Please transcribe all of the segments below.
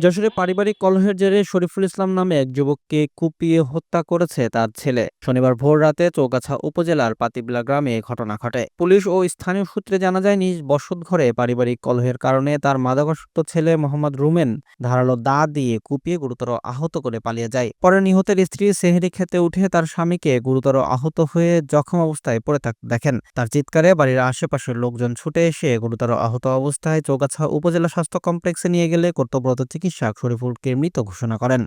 যশোরে পারিবারিক কলহের জেরে শরীফুল ইসলাম নামে এক যুবককে কুপিয়ে হত্যা করেছে তার ছেলে। শনিবার ভোর রাতে চৌগাছা উপজেলার পাতিবলা গ্রামে এ ঘটনা ঘটে। পুলিশ ও স্থানীয় সূত্রে জানা যায়, নিজ বসতঘরে পারিবারিক কলহের কারণে তার মাদকাসক্ত ছেলে মোহাম্মদ রুমেন ধারালো দা দিয়ে কুপিয়ে গুরুতর আহত করে পালিয়ে যায়। পরে নিহতের স্ত্রী সেহরি খেতে উঠে তার স্বামীকে গুরুতর আহত হয়ে জখম অবস্থায় পড়ে থাকতে দেখেন। তার চিৎকারে বাড়ির আশেপাশের লোকজন ছুটে এসে গুরুতর আহত অবস্থায় চৌগাছা উপজেলা স্বাস্থ্য কমপ্লেক্সে নিয়ে গেলে কর্তব্যরত চিকিৎসক শরীফুলকে মৃত ঘোষণা করেন।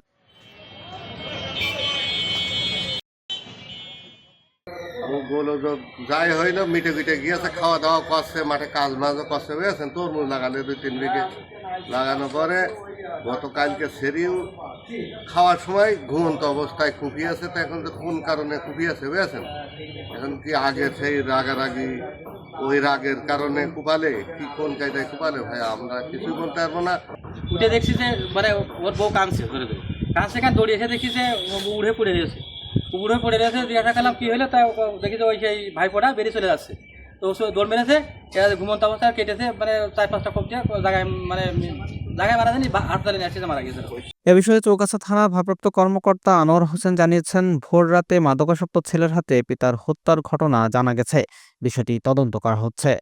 যাই হইলো মিটে মিটে গিয়েছে, খাওয়া দাওয়া করছে, মাঠে কাজ মাছও করছে, বুঝেছেন। তরমুজ লাগালে 2-3 বিঘে লাগানোর পরে গতকালকে সেরিও খাওয়ার সময় ঘুমন্ত অবস্থায় কুপিয়েছে। তো এখন তো কোন কারণে কুপিয়েছে বুঝেছেন, এখন কি আগের সেই রাগারাগি ওই রাগের কারণে কুপালে কি কোন কায়দায় কুপালে ভাই আমরা কিছুই বলতে পারবো না। উঠে দেখছি যে মানে ওর বউ কাঁদছে, ধরে ধরে কাঁদছে, কান দৌড়িয়ে এসে দেখি যে উড়ে পড়ে রয়েছে। উড়ে পড়ে রয়েছে, জিজ্ঞাসা করলাম কী হলো, তাই দেখি যে ওই সেই ভাইপোটা বেরিয়ে চলে যাচ্ছে। তো ও দৌড় মেরেছে, ঘুমন্ত অবস্থায় কেটেছে, মানে 4-5টা কোপ দিয়ে জায়গায় জায়গায় মারা যায়নি, হাসপাতালে নিয়ে আসছে, মারা গেছে। এ বিষয়ে চৌগাছা থানার ভারপ্রাপ্ত কর্মকর্তা আনোয়ার হোসেন জানিয়েছেন, ভোর রাতে মাদকাসক্ত ছেলের হাতে পিতার হত্যার ঘটনা জানা গেছে। বিষয়টি তদন্ত করা হচ্ছে।